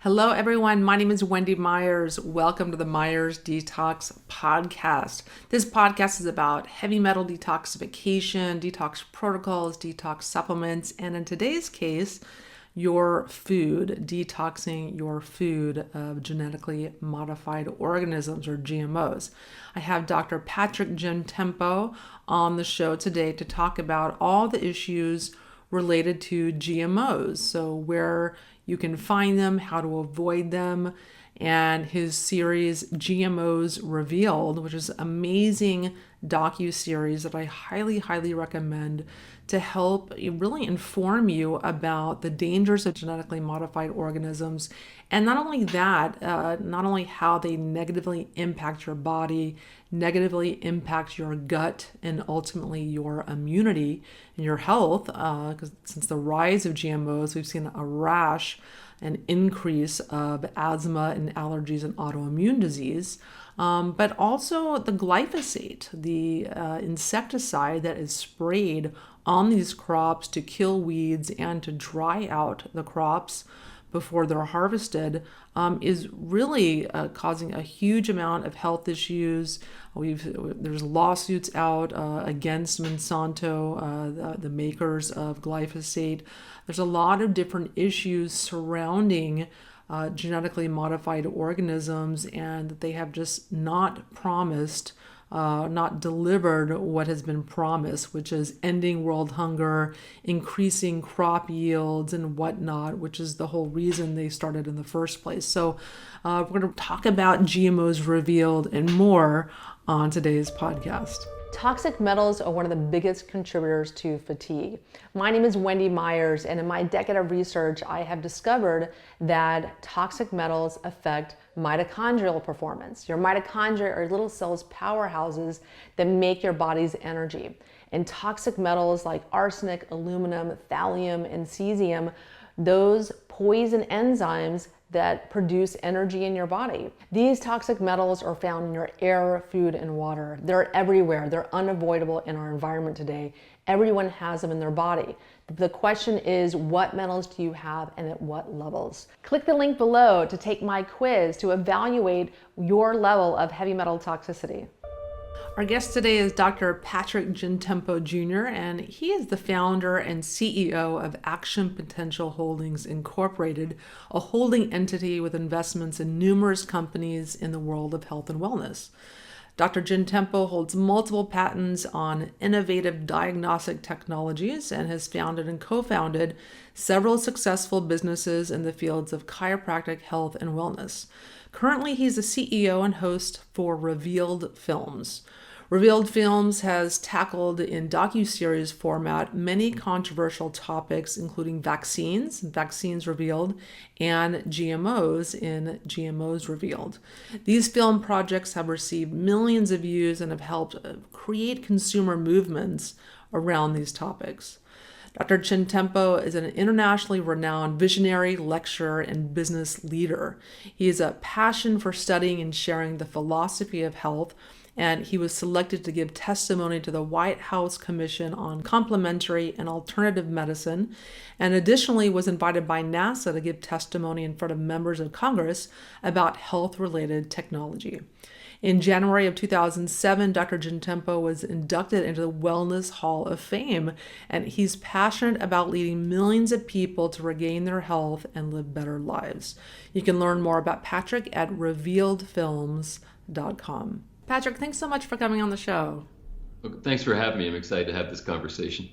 Hello, everyone. My name is Wendy Myers. Welcome to the Myers Detox podcast. This podcast is about heavy metal detoxification, detox protocols, detox supplements, and in today's case, your food, detoxing your food of genetically modified organisms or GMOs. I have Dr. Gentempo on the show today to talk about all the issues related to GMOs. So where you can find them, how to avoid them, and his series GMOs Revealed, which is an amazing docu-series that I highly recommend to help really inform you about the dangers of genetically modified organisms. And not only that, not only how they negatively impact your body, negatively impact your gut, and ultimately your immunity and your health, because since the rise of GMOs, we've seen a rash, an increase of asthma and allergies and autoimmune disease, but also the glyphosate, the insecticide that is sprayed on these crops to kill weeds and to dry out the crops before they're harvested, is really causing a huge amount of health issues. There's lawsuits out against Monsanto, the makers of glyphosate. There's a lot of different issues surrounding genetically modified organisms, and they have just not promised, not delivered what has been promised, which is ending world hunger, increasing crop yields and whatnot, which is the whole reason they started in the first place. So we're going to talk about GMOs Revealed and more on today's podcast. Toxic metals are one of the biggest contributors to fatigue. My name is Wendy Myers, and in my decade of research, I have discovered that toxic metals affect mitochondrial performance. Your mitochondria are little cells, powerhouses that make your body's energy. And toxic metals like arsenic, aluminum, thallium, and cesium, those poison enzymes that produce energy in your body. These toxic metals are found in your air, food, and water. They're everywhere. They're unavoidable in our environment today. Everyone has them in their body. The question is, what metals do you have and at what levels? Click the link below to take my quiz to evaluate your level of heavy metal toxicity. Our guest today is Dr. Gentempo Jr., and he is the founder and CEO of Action Potential Holdings Incorporated, a holding entity with investments in numerous companies in the world of health and wellness. Dr. Gentempo holds multiple patents on innovative diagnostic technologies and has founded and co-founded several successful businesses in the fields of chiropractic, health, and wellness. Currently, he's the CEO and host for Revealed Films. Revealed Films has tackled in docu-series format many controversial topics, including vaccines revealed, and GMOs in GMOs Revealed. These film projects have received millions of views and have helped create consumer movements around these topics. Dr. Gentempo is an internationally renowned visionary, lecturer, and business leader. He has a passion for studying and sharing the philosophy of health, and he was selected to give testimony to the White House Commission on Complementary and Alternative Medicine, and additionally was invited by NASA to give testimony in front of members of Congress about health-related technology. In January of 2007, Dr. Gentempo was inducted into the Wellness Hall of Fame, and he's passionate about leading millions of people to regain their health and live better lives. You can learn more about Patrick at revealedfilms.com. Patrick, thanks so much for coming on the show. Thanks for having me. I'm excited to have this conversation.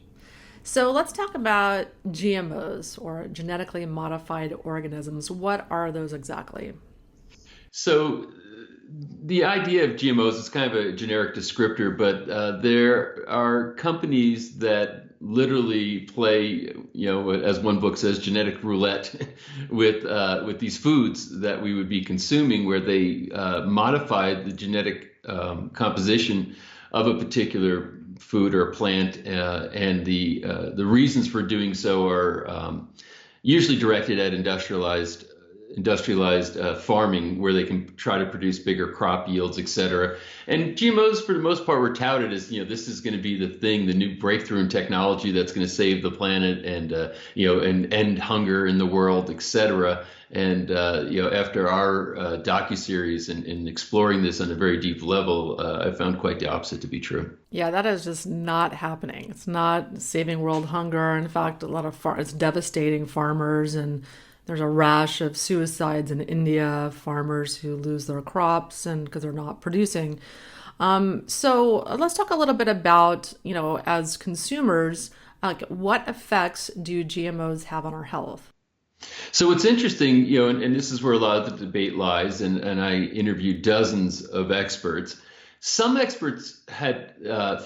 So let's talk about GMOs, or genetically modified organisms. What are those exactly? So the idea of GMOs is kind of a generic descriptor, but there are companies that literally play, as one book says, genetic roulette with these foods that we would be consuming, where they modify the genetic composition of a particular food or plant, and the reasons for doing so are usually directed at industrialized industrialized farming where they can try to produce bigger crop yields, et cetera. And GMOs, for the most part, were touted as, this is going to be the thing, the new breakthrough in technology that's going to save the planet and, and end hunger in the world, et cetera. And, after our docuseries and exploring this on a very deep level, I found quite the opposite to be true. Yeah, that is just not happening. It's not saving world hunger. In fact, it's devastating farmers, and there's a rash of suicides in India, farmers who lose their crops and because they're not producing. So let's talk a little bit about, as consumers, like what effects do GMOs have on our health? So it's interesting, and this is where a lot of the debate lies, and I interviewed dozens of experts. Some experts had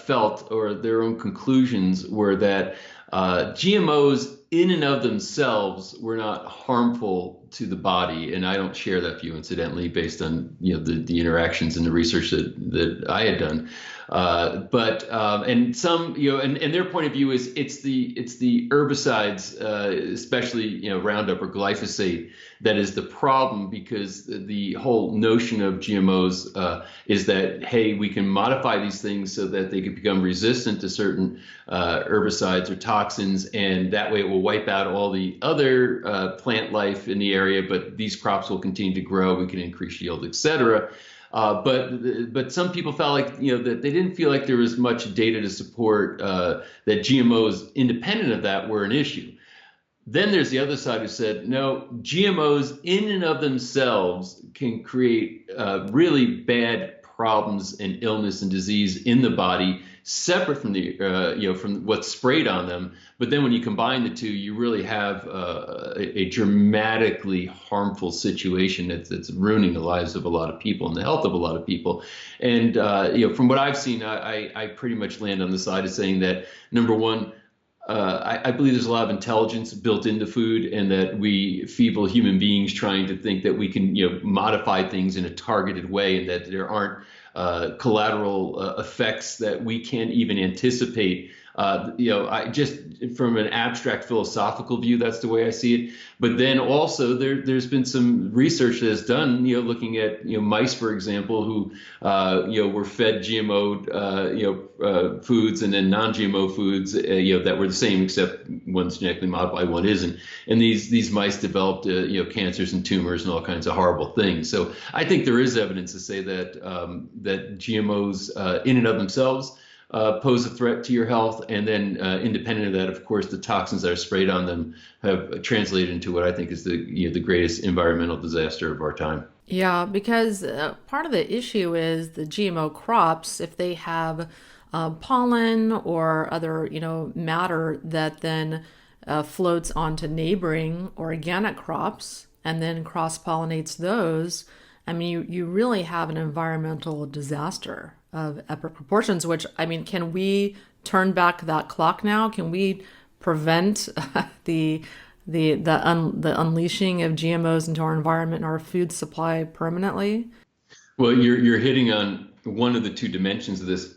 felt, or their own conclusions were that GMOs in and of themselves were not harmful to the body, and I don't share that view, incidentally, based on the interactions and the research that I had done. But and some and their point of view is it's the herbicides, especially Roundup or glyphosate, that is the problem, because the whole notion of GMOs is that, hey, we can modify these things so that they can become resistant to certain herbicides or toxins, and that way it will wipe out all the other plant life in the area, but these crops will continue to grow, we can increase yield, et cetera. But some people felt like that they didn't feel like there was much data to support that GMOs independent of that were an issue. Then there's the other side who said, no, GMOs in and of themselves can create really bad problems and illness and disease in the body, separate from the from what's sprayed on them. But then when you combine the two, you really have a dramatically harmful situation that's ruining the lives of a lot of people and the health of a lot of people. And from what I've seen, I pretty much land on the side of saying that, number one, I believe there's a lot of intelligence built into food, and that we feeble human beings trying to think that we can modify things in a targeted way, and that there aren't collateral effects that we can't even anticipate. I just, from an abstract philosophical view, that's the way I see it. But then also there's been some research that is done, looking at mice, for example, who were fed GMO foods and then non-GMO foods that were the same, except one's genetically modified, one isn't. And these mice developed cancers and tumors and all kinds of horrible things. So I think there is evidence to say that that GMOs in and of themselves pose a threat to your health, and then independent of that, of course, the toxins that are sprayed on them have translated into what I think is the greatest environmental disaster of our time. Yeah, because part of the issue is the GMO crops, if they have pollen or other matter that then floats onto neighboring organic crops and then cross-pollinates those, I mean, you really have an environmental disaster of epic proportions, which, I mean, can we turn back that clock now? Can we prevent the unleashing of GMOs into our environment and our food supply permanently? Well, you're hitting on one of the two dimensions of this.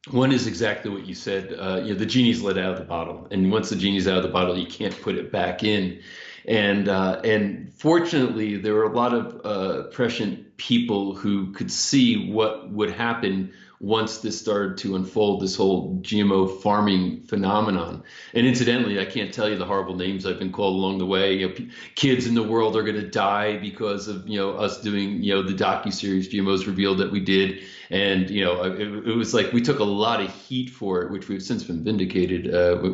One is exactly what you said. The genie's let out of the bottle, and once the genie's out of the bottle, you can't put it back in. And fortunately, there were a lot of prescient people who could see what would happen once this started to unfold, this whole GMO farming phenomenon. And incidentally, I can't tell you the horrible names I've been called along the way. Kids in the world are going to die because of us doing the docuseries GMOs Revealed that we did. And it was like we took a lot of heat for it, which we've since been vindicated.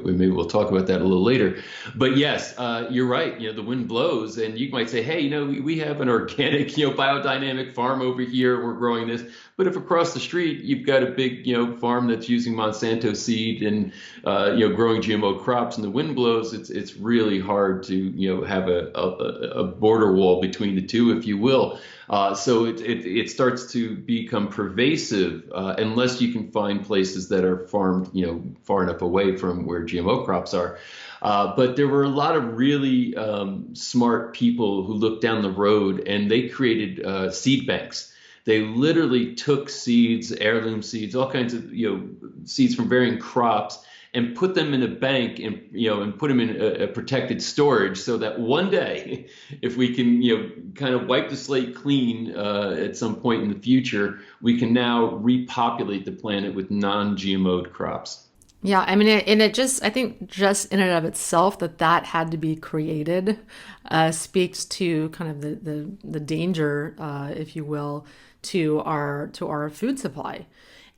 Maybe we'll talk about that a little later. But yes, you're right. The wind blows, and you might say, hey, we have an organic, biodynamic farm over here. We're growing this. But if across the street you've got a big, farm that's using Monsanto seed and growing GMO crops, and the wind blows, it's really hard to have a border wall between the two, if you will. So it starts to become pervasive unless you can find places that are farmed, far enough away from where GMO crops are. But there were a lot of really smart people who looked down the road, and they created seed banks. They literally took seeds, heirloom seeds, all kinds of seeds from varying crops, and put them in a bank and, and put them in a protected storage so that one day, if we can, kind of wipe the slate clean at some point in the future, we can now repopulate the planet with non-GMO crops. Yeah, I mean, I think just in and of itself that had to be created speaks to kind of the danger, if you will, to our food supply.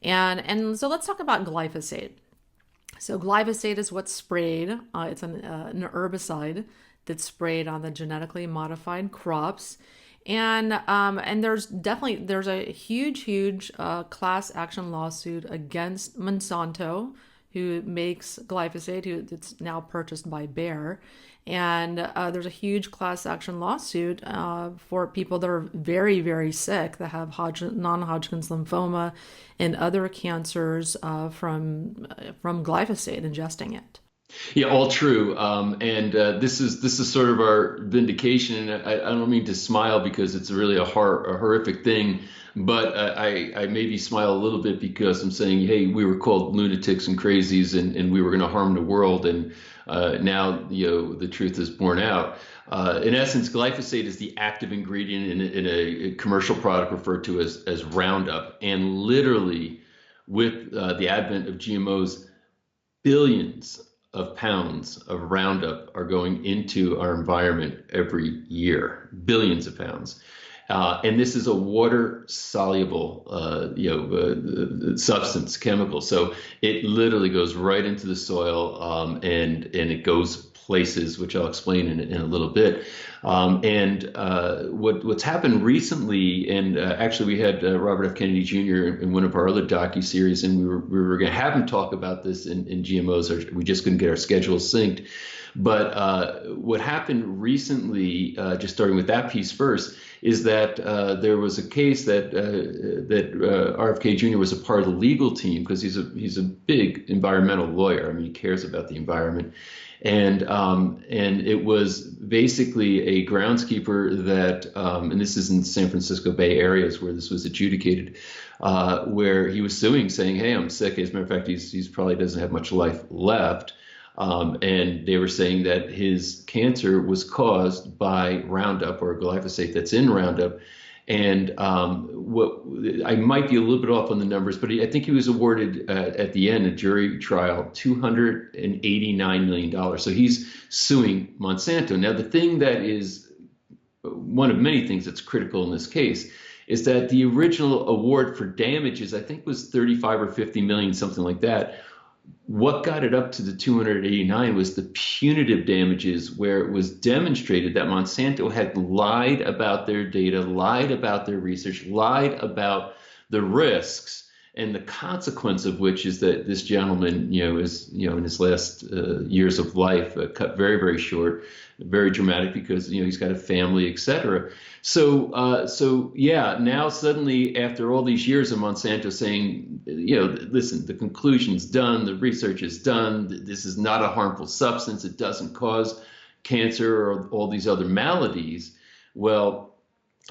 And so let's talk about glyphosate. So glyphosate is what's sprayed. It's an herbicide that's sprayed on the genetically modified crops. And there's a huge class action lawsuit against Monsanto, who makes glyphosate, who it's now purchased by Bayer. And there's a huge class action lawsuit for people that are very, very sick, that have non-Hodgkin's lymphoma and other cancers from glyphosate, ingesting it. Yeah, all true. And this is sort of our vindication. And I don't mean to smile because it's really a horrific thing, but I maybe smile a little bit because I'm saying, hey, we were called lunatics and crazies, and we were going to harm the world. And now, the truth is borne out. In essence, glyphosate is the active ingredient in a commercial product referred to as Roundup. And literally, with the advent of GMOs, billions of pounds of Roundup are going into our environment every year, billions of pounds. And this is a water soluble, substance, chemical. So it literally goes right into the soil, and it goes places, which I'll explain in a little bit. What's happened recently, and actually we had Robert F. Kennedy Jr. in one of our other docuseries, and we were going to have him talk about this in GMOs, or we just couldn't get our schedules synced. But what happened recently, just starting with that piece first, is that there was a case that RFK Jr. was a part of the legal team, because he's a big environmental lawyer. I mean, he cares about the environment. And it was basically a groundskeeper that, and this is in the San Francisco Bay areas where this was adjudicated, where he was suing, saying, hey, I'm sick. As a matter of fact, he's probably doesn't have much life left. And they were saying that his cancer was caused by Roundup, or glyphosate that's in Roundup. And what I might be a little bit off on the numbers, but I think he was awarded at the end, a jury trial, $289 million. So he's suing Monsanto. Now, the thing that is one of many things that's critical in this case is that the original award for damages, I think, was 35 or 50 million, something like that. What got it up to the 289 was the punitive damages, where it was demonstrated that Monsanto had lied about their data, lied about their research, lied about the risks, and the consequence of which is that this gentleman, is, in his last years of life, cut very, very short, very dramatic, because, he's got a family, et cetera. So yeah, now suddenly, after all these years of Monsanto saying, listen, the conclusion's done, the research is done, this is not a harmful substance, it doesn't cause cancer or all these other maladies. Well,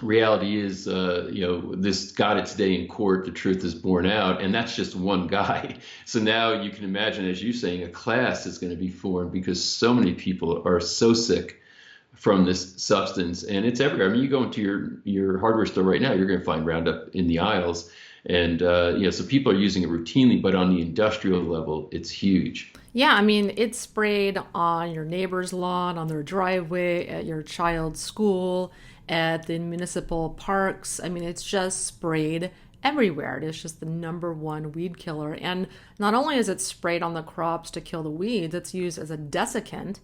reality is, this got its day in court, the truth is borne out, and that's just one guy. So now you can imagine, as you're saying, a class is going to be formed, because so many people are so sick from this substance, and it's everywhere. I mean, you go into your hardware store right now, you're going to find Roundup in the aisles, and so people are using it routinely, but on the industrial level, it's huge. Yeah, I mean, it's sprayed on your neighbor's lawn, on their driveway, at your child's school, at the municipal parks. I mean, it's just sprayed everywhere. It is just the number one weed killer. And not only is it sprayed on the crops to kill the weeds, it's used as a desiccant.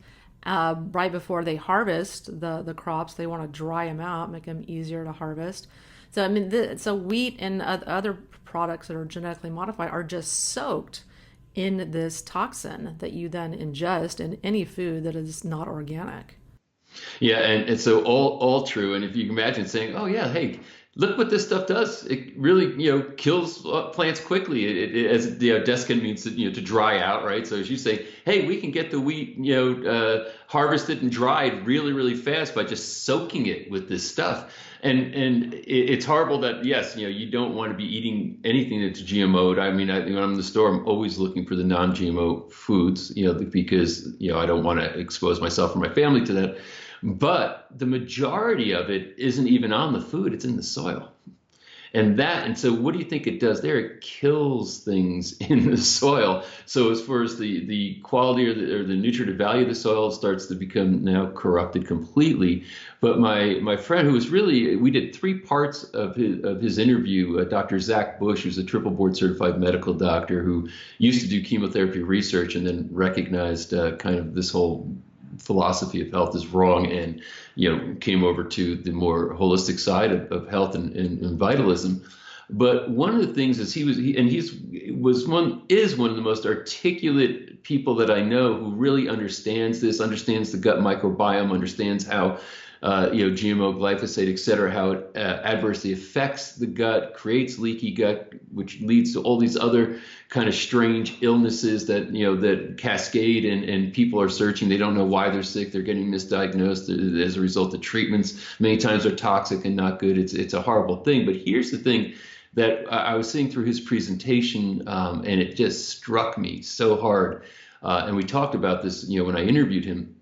Right before they harvest the crops, they want to dry them out, make them easier to harvest. So I mean, so wheat and other products that are genetically modified are just soaked in this toxin that you then ingest in any food that is not organic. Yeah, and so all true. And if you can imagine saying, oh yeah, hey, look what this stuff does. It really, kills plants quickly. It as desiccant means to dry out, right? So as you say, hey, we can get the wheat, harvested and dried really, really fast by just soaking it with this stuff. It's horrible that, yes, you don't want to be eating anything that's GMO'd. I mean, when I'm in the store, I'm always looking for the non-GMO foods, because I don't want to expose myself or my family to that. But the majority of it isn't even on the food; it's in the soil. And so what do you think it does there? It kills things in the soil. So as far as the quality or the nutritive value of the soil starts to become now corrupted completely. But my friend, who was we did 3 parts of his interview, Dr. Zach Bush, who's a triple board certified medical doctor who used to do chemotherapy research and then recognized kind of this whole philosophy of health is wrong, and came over to the more holistic side of health and vitalism. But one of the things is he is one of the most articulate people that I know who really understands the gut microbiome, understands how GMO, glyphosate, et cetera, how it adversely affects the gut, creates leaky gut, which leads to all these other kind of strange illnesses that cascade, and people are searching. They don't know why they're sick. They're getting misdiagnosed as a result of treatments. Many times they're toxic and not good. It's a horrible thing. But here's the thing that I was seeing through his presentation, and it just struck me so hard. And we talked about this, when I interviewed him,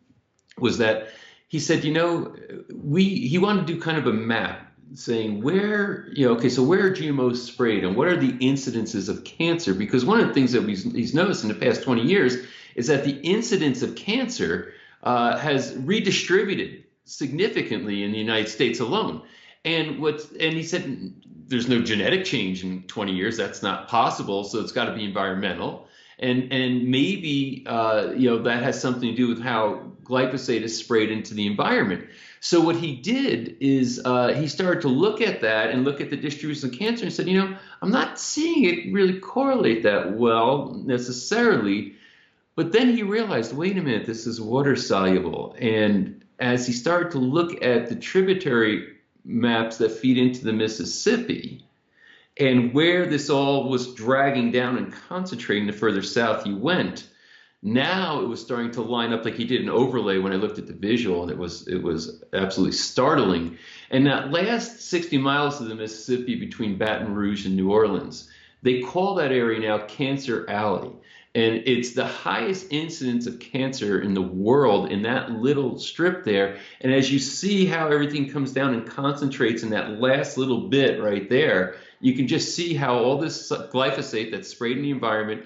was that he said, he wanted to do kind of a map saying where are GMOs sprayed and what are the incidences of cancer? Because one of the things that he's noticed in the past 20 years is that the incidence of cancer has redistributed significantly in the United States alone. And he said there's no genetic change in 20 years. That's not possible. So it's got to be environmental. And maybe that has something to do with how glyphosate is sprayed into the environment. So what he did is he started to look at that and look at the distribution of cancer and said, I'm not seeing it really correlate that well necessarily. But then he realized, wait a minute, this is water soluble. And as he started to look at the tributary maps that feed into the Mississippi, and where this all was dragging down and concentrating the further south you went, now it was starting to line up like he did an overlay when I looked at the visual, and it was absolutely startling. And that last 60 miles of the Mississippi between Baton Rouge and New Orleans, they call that area now Cancer Alley. And it's the highest incidence of cancer in the world in that little strip there. And as you see how everything comes down and concentrates in that last little bit right there, you can just see how all this glyphosate that's sprayed in the environment,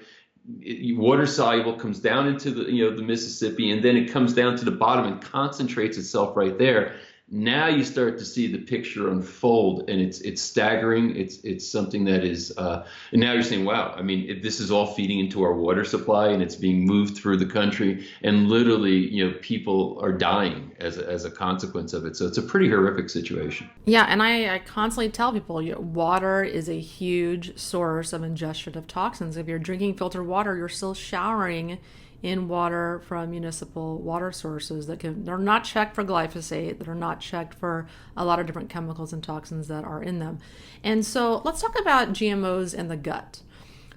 water soluble, comes down into the Mississippi, and then it comes down to the bottom and concentrates itself right there. Now you start to see the picture unfold, and it's staggering. It's something that is, and now you're saying, wow, I mean, this is all feeding into our water supply, and it's being moved through the country, and literally, people are dying as a consequence of it. So it's a pretty horrific situation. Yeah, and I constantly tell people, water is a huge source of ingestion of toxins. If you're drinking filtered water, you're still showering in water from municipal water sources they're not checked for glyphosate, that are not checked for a lot of different chemicals and toxins that are in them. And so let's talk about GMOs in the gut.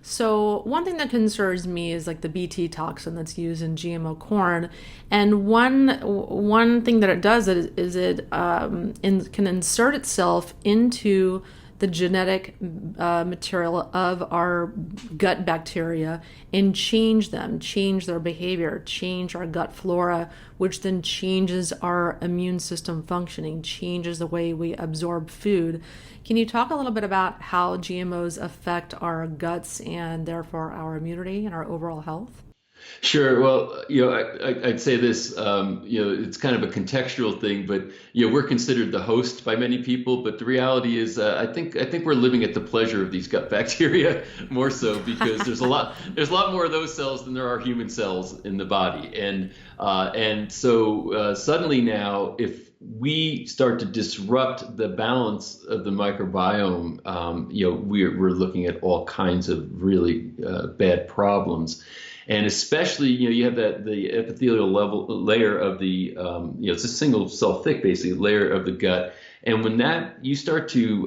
So one thing that concerns me is like the Bt toxin that's used in GMO corn. And one thing that it does is it can insert itself into the genetic material of our gut bacteria and change their behavior, change our gut flora, which then changes our immune system functioning, changes the way we absorb food. Can you talk a little bit about how GMOs affect our guts and therefore our immunity and our overall health? Sure. Well, I'd say this, it's kind of a contextual thing, but, we're considered the host by many people. But the reality is, I think we're living at the pleasure of these gut bacteria more so, because there's a lot more of those cells than there are human cells in the body. And so suddenly now, if we start to disrupt the balance of the microbiome, we're looking at all kinds of really bad problems. And especially, you have the epithelial layer of the, it's a single cell thick, basically, layer of the gut. And when you start to,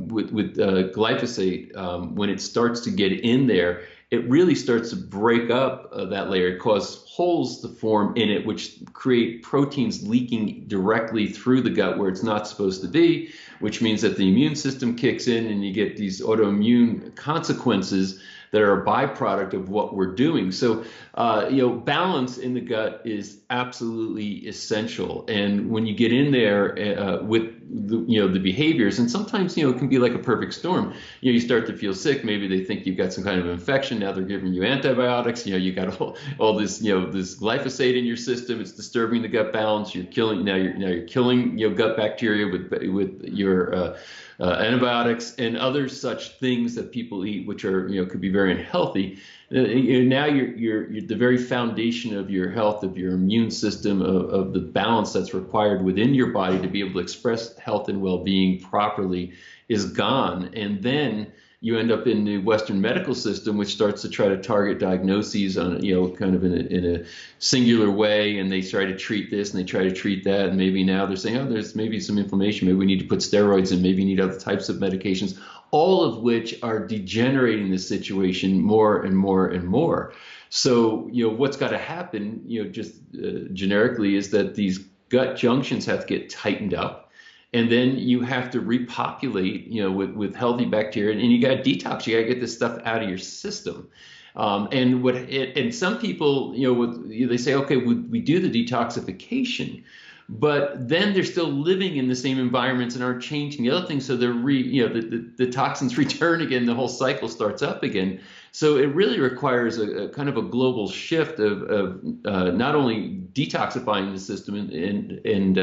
with glyphosate, when it starts to get in there, it really starts to break up that layer. It causes holes to form in it, which create proteins leaking directly through the gut where it's not supposed to be, which means that the immune system kicks in and you get these autoimmune consequences that are a byproduct of what we're doing. So, balance in the gut is absolutely essential. And when you get in there with the behaviors, and sometimes, it can be like a perfect storm. You start to feel sick. Maybe they think you've got some kind of infection. Now they're giving you antibiotics. You got all this, this glyphosate in your system. It's disturbing the gut balance. You're killing, now you're killing, gut bacteria with your antibiotics and other such things that people eat, which are, could be very unhealthy. Now you're the very foundation of your health, of your immune system, of the balance that's required within your body to be able to express health and well-being properly is gone. And then you end up in the Western medical system, which starts to try to target diagnoses on, kind of in a singular way, and they try to treat this and they try to treat that, and maybe now they're saying, oh, there's maybe some inflammation, maybe we need to put steroids in, maybe you need other types of medications, all of which are degenerating the situation more and more and more. So, what's got to happen, just generically, is that these gut junctions have to get tightened up. And then you have to repopulate, with healthy bacteria, and you got to detox. You got to get this stuff out of your system. And some people, they say, okay, we do the detoxification, but then they're still living in the same environments and aren't changing the other things. So they're the toxins return again. The whole cycle starts up again. So it really requires a kind of a global shift of not only detoxifying the system and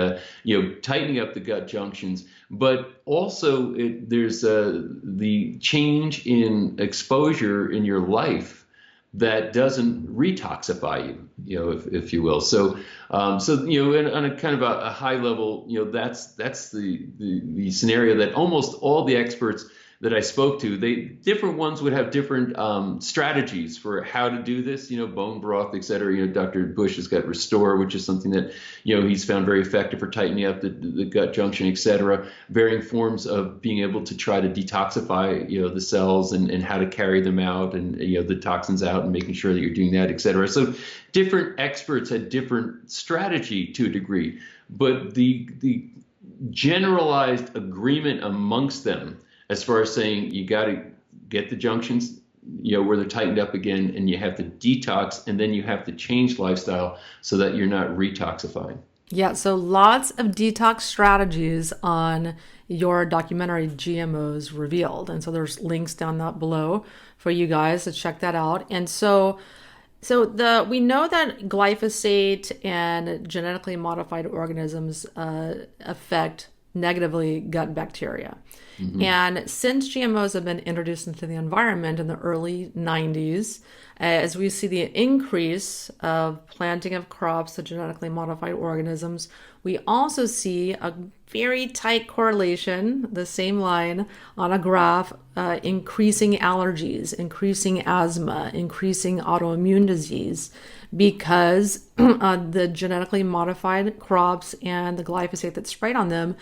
tightening up the gut junctions, but also there's the change in exposure in your life that doesn't retoxify you, if you will. So, on a kind of a high level, that's the scenario that almost all the experts that I spoke to, different ones would have different strategies for how to do this, bone broth, et cetera. Dr. Bush has got Restore, which is something that, he's found very effective for tightening up the gut junction, et cetera. Varying forms of being able to try to detoxify, the cells and how to carry them out and, the toxins out and making sure that you're doing that, et cetera. So different experts had different strategy to a degree, but the generalized agreement amongst them as far as saying you got to get the junctions, where they're tightened up again, and you have to detox, and then you have to change lifestyle so that you're not retoxifying. Yeah, so lots of detox strategies on your documentary GMOs Revealed. And so there's links down that below for you guys to check that out. And so we know that glyphosate and genetically modified organisms affect negatively gut bacteria. Mm-hmm. And since GMOs have been introduced into the environment in the early 90s, as we see the increase of planting of crops to genetically modified organisms, we also see a very tight correlation, the same line on a graph, increasing allergies, increasing asthma, increasing autoimmune disease, because the genetically modified crops and the glyphosate that's sprayed on them,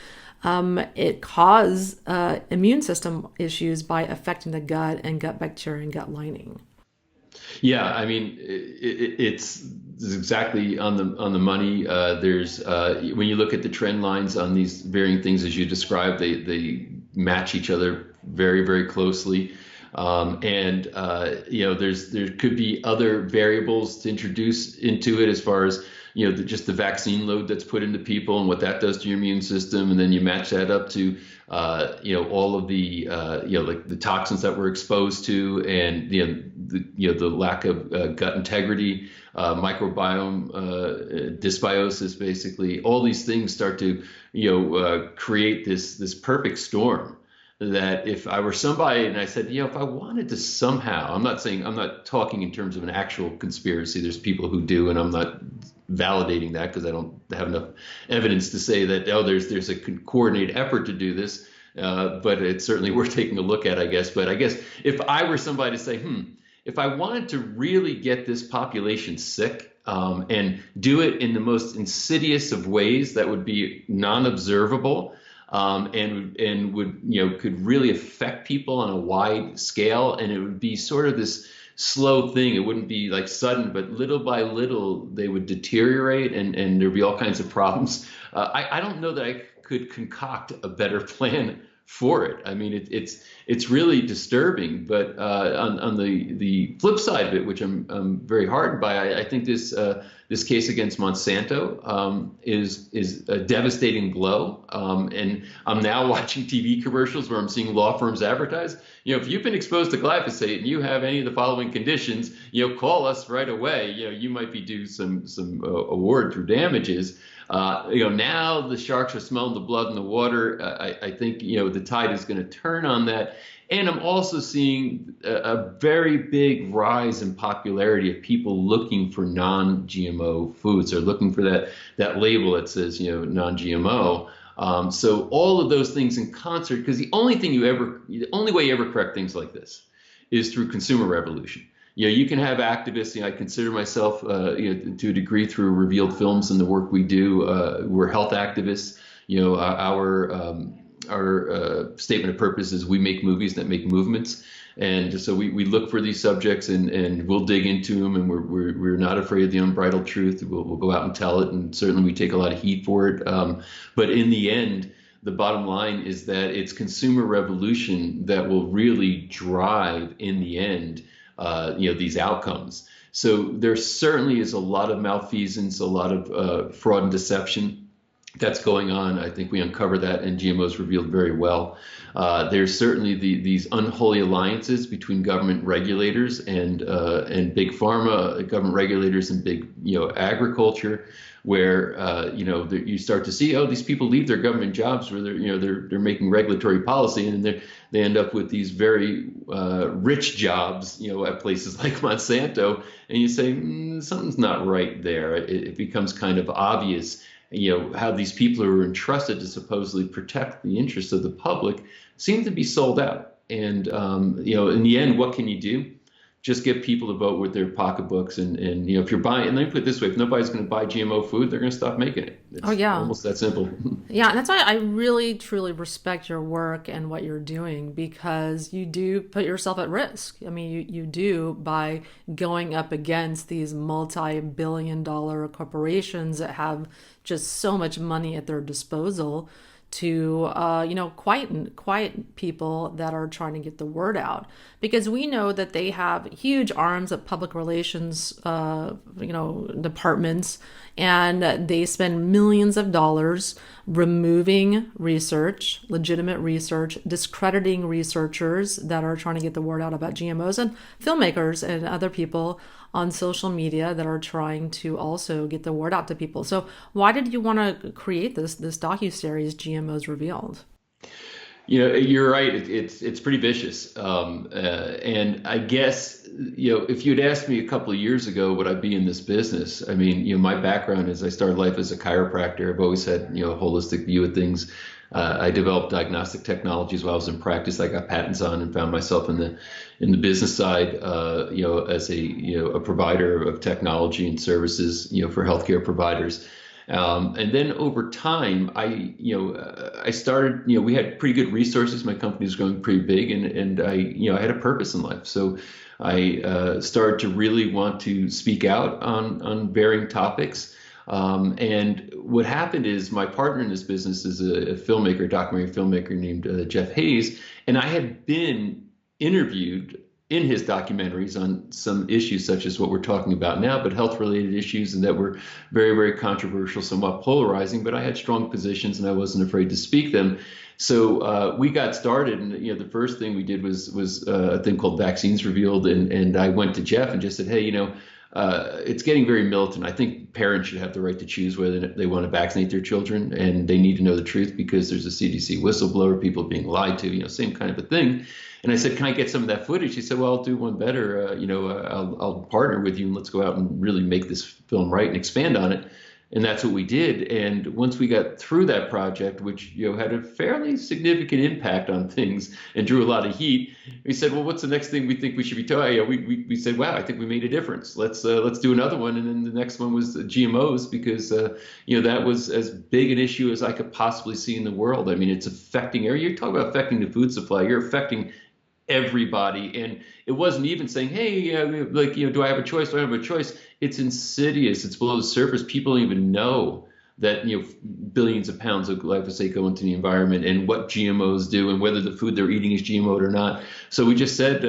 it causes immune system issues by affecting the gut and gut bacteria and gut lining. Yeah, I mean, it's exactly on the money. There's when you look at the trend lines on these varying things as you described, they match each other very, very closely. There could be other variables to introduce into it as far as just the vaccine load that's put into people and what that does to your immune system, and then you match that up to all of the like the toxins that we're exposed to, and the lack of gut integrity, microbiome dysbiosis, basically. All these things start to create this perfect storm. That if I were somebody and I said, if I wanted to somehow, I'm not talking in terms of an actual conspiracy. There's people who do, and I'm not validating that because I don't have enough evidence to say that, there's a coordinated effort to do this. But it's certainly worth taking a look at, I guess. But I guess if I were somebody to say, if I wanted to really get this population sick, and do it in the most insidious of ways that would be non-observable, and would could really affect people on a wide scale, and it would be sort of this slow thing. It wouldn't be like sudden, but little by little they would deteriorate, and there'd be all kinds of problems. I don't know that I could concoct a better plan for it. I mean, it's really disturbing. But on the flip side of it, which I'm very heartened by, I think this case against Monsanto is a devastating blow. And I'm now watching TV commercials where I'm seeing law firms advertise, if you've been exposed to glyphosate and you have any of the following conditions, call us right away. You might be due some award through damages. Now the sharks are smelling the blood in the water. I think, the tide is going to turn on that. And I'm also seeing a very big rise in popularity of people looking for non-GMO foods, or looking for that label that says, non-GMO. So all of those things in concert, because the only way you ever correct things like this is through consumer revolution. You can have activists. I consider myself, to a degree, through Revealed Films and the work we do. We're health activists. Our statement of purpose is we make movies that make movements. And so we look for these subjects and we'll dig into them, and we're not afraid of the unbridled truth. We'll go out and tell it, and certainly we take a lot of heat for it. But in the end, the bottom line is that it's consumer revolution that will really drive, in the end, these outcomes. So there certainly is a lot of malfeasance, a lot of fraud and deception that's going on. I think we uncover that, and GMOs revealed very well. There's certainly these unholy alliances between government regulators and big pharma, government regulators and big agriculture, where you start to see, these people leave their government jobs where they're making regulatory policy, and they end up with these very rich jobs at places like Monsanto, and you say something's not right there. It becomes kind of obvious how these people who are entrusted to supposedly protect the interests of the public seem to be sold out. And in the end, what can you do? Just get people to vote with their pocketbooks, and if you're buying, and let me put it this way, if nobody's going to buy GMO food, they're going to stop making it. It's almost that simple. Yeah, and that's why I really, truly respect your work and what you're doing, because you do put yourself at risk. I mean, you do, by going up against these multi-billion-dollar corporations that have just so much money at their disposal to quiet people that are trying to get the word out, because we know that they have huge arms of public relations departments, and they spend millions of dollars removing research, legitimate research, discrediting researchers that are trying to get the word out about GMOs, and filmmakers and other people on social media that are trying to also get the word out to people. So why did you want to create this docuseries, GMOs Revealed? You're right. It's pretty vicious. And I guess, if you'd asked me a couple of years ago, would I be in this business? I mean, my background is I started life as a chiropractor. I've always had, a holistic view of things. I developed diagnostic technologies while I was in practice. I got patents on, and found myself in the business side, as a provider of technology and services, for healthcare providers. And then over time, I started, we had pretty good resources. My company was growing pretty big, and I had a purpose in life. So I started to really want to speak out on varying topics. And what happened is, my partner in this business is a filmmaker, documentary filmmaker named Jeff Hayes, and I had been interviewed in his documentaries on some issues such as what we're talking about now, but health-related issues, and that were very, very controversial, somewhat polarizing, but I had strong positions and I wasn't afraid to speak them. So we got started, and the first thing we did was a thing called Vaccines Revealed, and I went to Jeff and just said, hey, it's getting very militant. I think parents should have the right to choose whether they want to vaccinate their children, and they need to know the truth, because there's a CDC whistleblower, people being lied to, same kind of a thing. And I said, can I get some of that footage? He said, well, I'll do one better. I'll partner with you, and let's go out and really make this film right and expand on it. And that's what we did. And once we got through that project, which had a fairly significant impact on things and drew a lot of heat, we said, well, what's the next thing we think we should be talking? We said, wow, I think we made a difference. Let's do another one. And then the next one was the GMOs, because that was as big an issue as I could possibly see in the world. I mean, it's affecting every. You're talking about affecting the food supply. You're affecting everybody. And it wasn't even saying, hey, do I have a choice? Do I have a choice? It's insidious. It's below the surface. People don't even know that billions of pounds of glyphosate go into the environment, and what GMOs do, and whether the food they're eating is GMO'd or not. So we just said,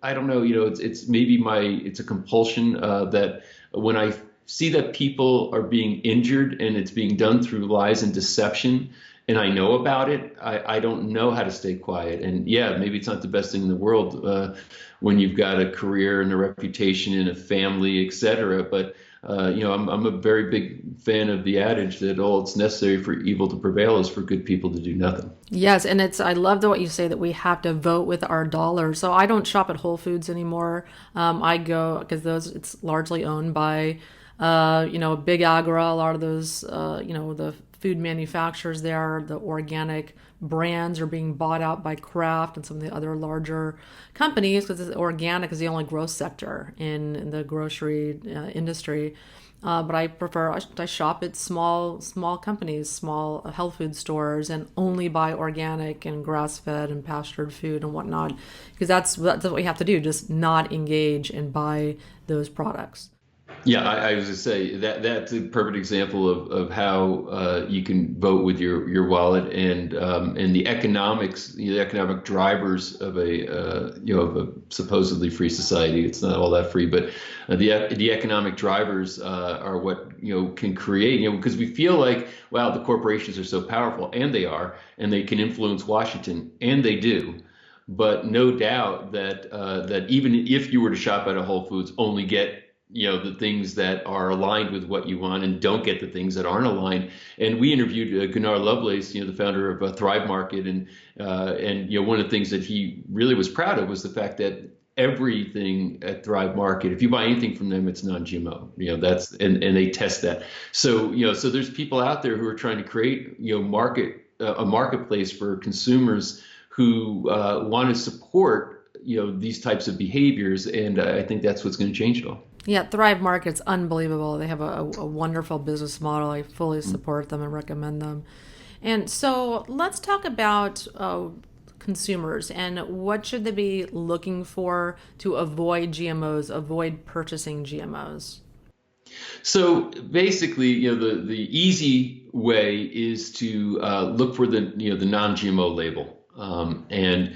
I don't know, it's maybe it's a compulsion that when I see that people are being injured and it's being done through lies and deception, and I know about it, I don't know how to stay quiet. And yeah, maybe it's not the best thing in the world when you've got a career and a reputation and a family, et cetera. But I'm a very big fan of the adage that all it's necessary for evil to prevail is for good people to do nothing. Yes, and I love what you say that we have to vote with our dollars. So I don't shop at Whole Foods anymore. I go because it's largely owned by Big Agri. A lot of those the food manufacturers there, the organic brands are being bought out by Kraft and some of the other larger companies because organic is the only growth sector in the grocery industry. But I shop at small companies, small health food stores, and only buy organic and grass-fed and pastured food and whatnot, because that's what we have to do, just not engage and buy those products. Yeah, I was going to say that's a perfect example of how you can vote with your wallet and the economics, the economic drivers of a supposedly free society. It's not all that free, but the economic drivers are what can create. Because we feel like, wow, the corporations are so powerful, and they are, and they can influence Washington, and they do. But no doubt that even if you were to shop at a Whole Foods, only get the things that are aligned with what you want, and don't get the things that aren't aligned. And we interviewed Gunnar Lovelace, the founder of Thrive Market, and one of the things that he really was proud of was the fact that everything at Thrive Market, if you buy anything from them, it's non-GMO. That's and they test that. So so there's people out there who are trying to create a marketplace for consumers who want to support these types of behaviors, and I think that's what's going to change it all. Yeah, Thrive Market's unbelievable. They have a wonderful business model. I fully support them and recommend them. And so let's talk about consumers and what should they be looking for to avoid GMOs, avoid purchasing GMOs. So basically, the easy way is to look for the non-GMO label, and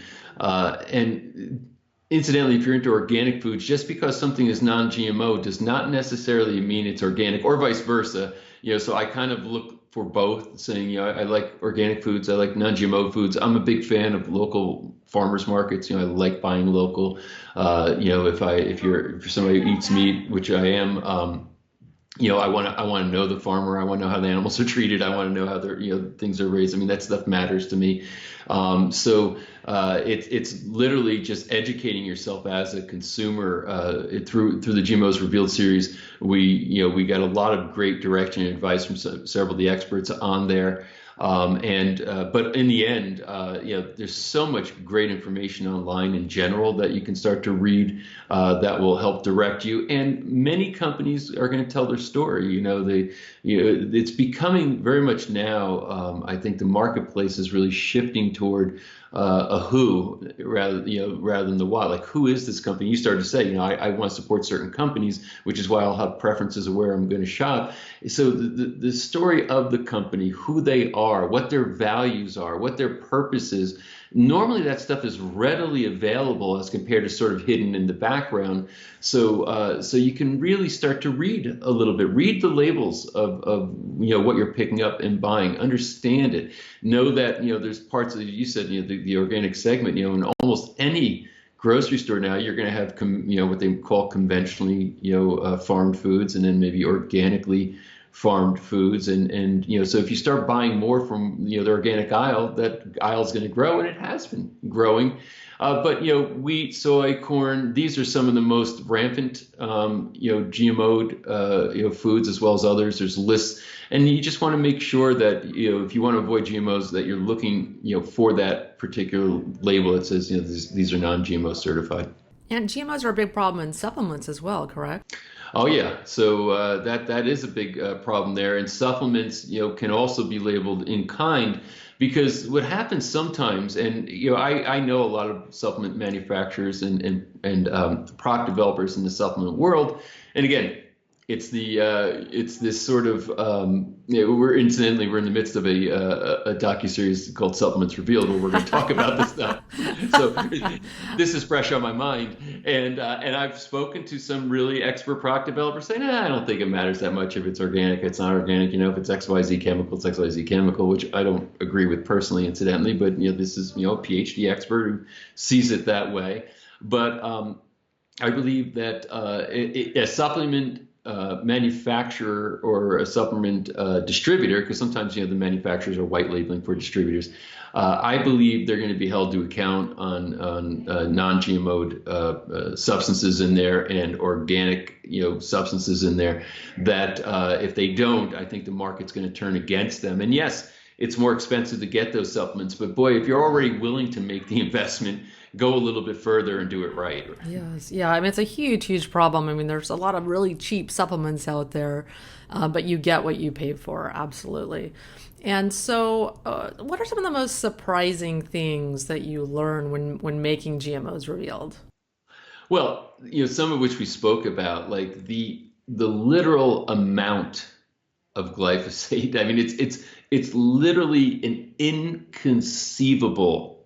incidentally, if you're into organic foods, just because something is non-GMO does not necessarily mean it's organic, or vice versa. So I kind of look for both, saying, I like organic foods, I like non-GMO foods. I'm a big fan of local farmers markets. I like buying local. If you're somebody who eats meat, which I am, I want to know the farmer. I want to know how the animals are treated. I want to know how their things are raised. I mean, that stuff matters to me. It's literally just educating yourself as a consumer through the GMOs Revealed series. We got a lot of great direction and advice from several of the experts on there. But in the end, there's so much great information online in general that you can start to read that will help direct you. And many companies are going to tell their story. It's becoming very much now. I think the marketplace is really shifting toward a who rather than the what. Like, who is this company? You started to say, I want to support certain companies, which is why I'll have preferences of where I'm going to shop. So the story of the company, who they are, what their values are, what their purpose is. Normally that stuff is readily available as compared to sort of hidden in the background. So you can really start to read a little bit, read the labels of what you're picking up and buying, understand it, know that there's parts of, you said the organic segment, in almost any grocery store now, you're going to have what they call conventionally farmed foods, and then maybe organically farmed foods, and so if you start buying more from the organic aisle, that aisle is going to grow, and it has been growing. But wheat, soy, corn, these are some of the most rampant GMO'd foods, as well as others. There's lists, and you just want to make sure that if you want to avoid GMOs, that you're looking for that particular label that says these are non-GMO certified. And GMOs are a big problem in supplements as well, correct? Oh yeah, so that is a big problem there, and supplements can also be labeled in kind, because what happens sometimes, and I know a lot of supplement manufacturers and product developers in the supplement world, and again, It's this sort of we're in the midst of a docuseries called Supplements Revealed where we're going to talk about this stuff. So this is fresh on my mind, and I've spoken to some really expert product developers saying, I don't think it matters that much if it's organic, it's not organic. If it's XYZ chemical, it's XYZ chemical, which I don't agree with personally, incidentally. But this is a PhD expert who sees it that way. But I believe that a supplement manufacturer or a supplement distributor, because sometimes the manufacturers are white labeling for distributors. I believe they're going to be held to account on non-GMO substances in there and organic substances in there. That if they don't, I think the market's going to turn against them. And yes, it's more expensive to get those supplements, but boy, if you're already willing to make the investment, go a little bit further and do it right. Yes. Yeah. I mean, it's a huge, huge problem. I mean, there's a lot of really cheap supplements out there, but you get what you pay for. Absolutely. And so what are some of the most surprising things that you learn when making GMOs Revealed? Well, some of which we spoke about, like the literal amount of glyphosate. I mean, it's literally an inconceivable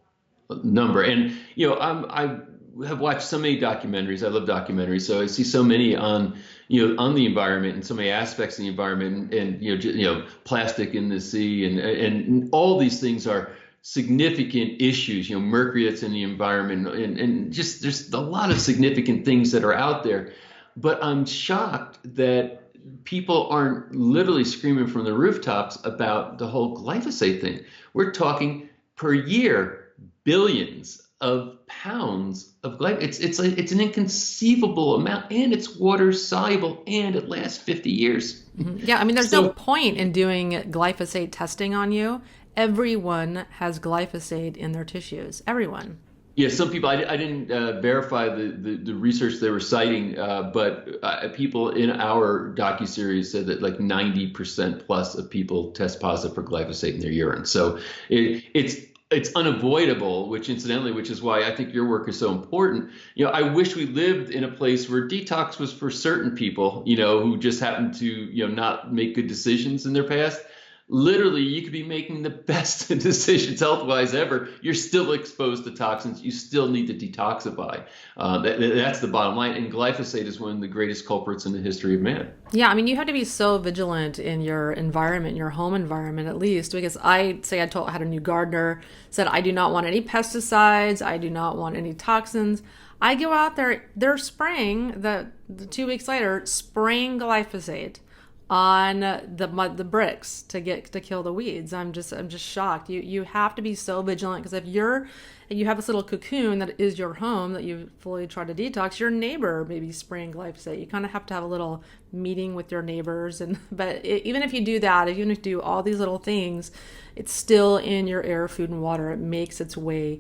number. And I have watched so many documentaries. I love documentaries, so I see so many on the environment and so many aspects of the environment, and plastic in the sea, and all these things are significant issues. Mercury that's in the environment, and just there's a lot of significant things that are out there. But I'm shocked that people aren't literally screaming from the rooftops about the whole glyphosate thing. We're talking per year billions of pounds of glyphosate. It's an inconceivable amount, and it's water soluble, and it lasts 50 years. Yeah, I mean, there's no point in doing glyphosate testing on you. Everyone has glyphosate in their tissues. Everyone. Yeah, some people, I didn't verify the research they were citing, but people in our docuseries said that like 90% plus of people test positive for glyphosate in their urine. So it's unavoidable, which is why I think your work is so important. I wish we lived in a place where detox was for certain people, who just happened to, not make good decisions in their past. Literally, you could be making the best decisions health-wise ever. You're still exposed to toxins. You still need to detoxify. That's the bottom line. And glyphosate is one of the greatest culprits in the history of man. Yeah, I mean, you have to be so vigilant in your environment, your home environment at least, because I had a new gardener, said I do not want any pesticides. I do not want any toxins. I go out there, they're spraying, the 2 weeks later, spraying glyphosate on the bricks to kill the weeds. I'm just shocked. You have to be so vigilant, because if you have this little cocoon that is your home that you fully try to detox, your neighbor may be spraying glyphosate. You kind of have to have a little meeting with your neighbors, even if you do that, even if you do all these little things, it's still in your air, food, and water. It makes its way.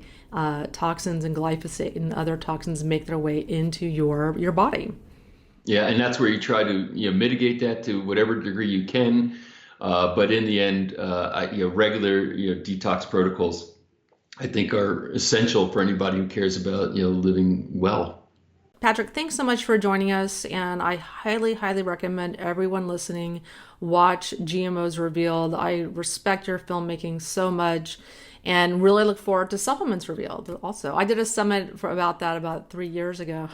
Toxins and glyphosate and other toxins make their way into your body. Yeah, and that's where you try to mitigate that to whatever degree you can, but in the end, regular detox protocols, I think, are essential for anybody who cares about living well. Patrick, thanks so much for joining us, and I highly, highly recommend everyone listening watch GMOs Revealed. I respect your filmmaking so much, and really look forward to Supplements Revealed also. I did a summit about that about 3 years ago.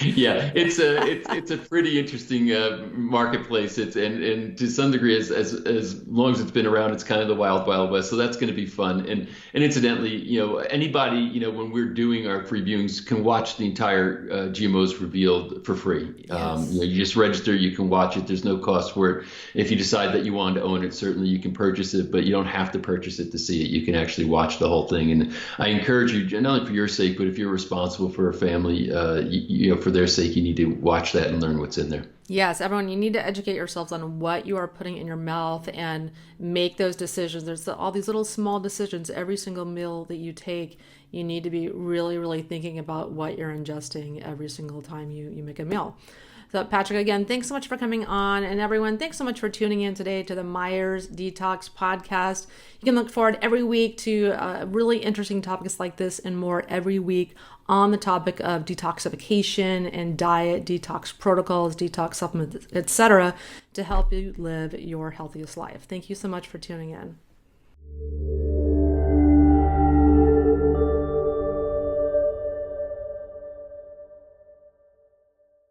Yeah, it's a pretty interesting marketplace. And to some degree, as long as it's been around, it's kind of the wild west. So that's going to be fun. And incidentally, anybody when we're doing our free viewings can watch the entire GMOs Revealed for free. Yes. You just register, you can watch it. There's no cost for it. If you decide that you want to own it, certainly you can purchase it, but you don't have to purchase it to see it. You can actually watch the whole thing. And I encourage you, not only for your sake, but if you're responsible for a family, for their sake, you need to watch that and learn what's in there. Yes, everyone, you need to educate yourselves on what you are putting in your mouth and make those decisions. There's all these little small decisions. Every single meal that you take, you need to be really, really thinking about what you're ingesting every single time you make a meal. So Patrick, again, thanks so much for coming on. And everyone, thanks so much for tuning in today to the Myers Detox podcast. You can look forward every week to really interesting topics like this and more every week on the topic of detoxification and diet, detox protocols, detox supplements, etc., to help you live your healthiest life. Thank you so much for tuning in.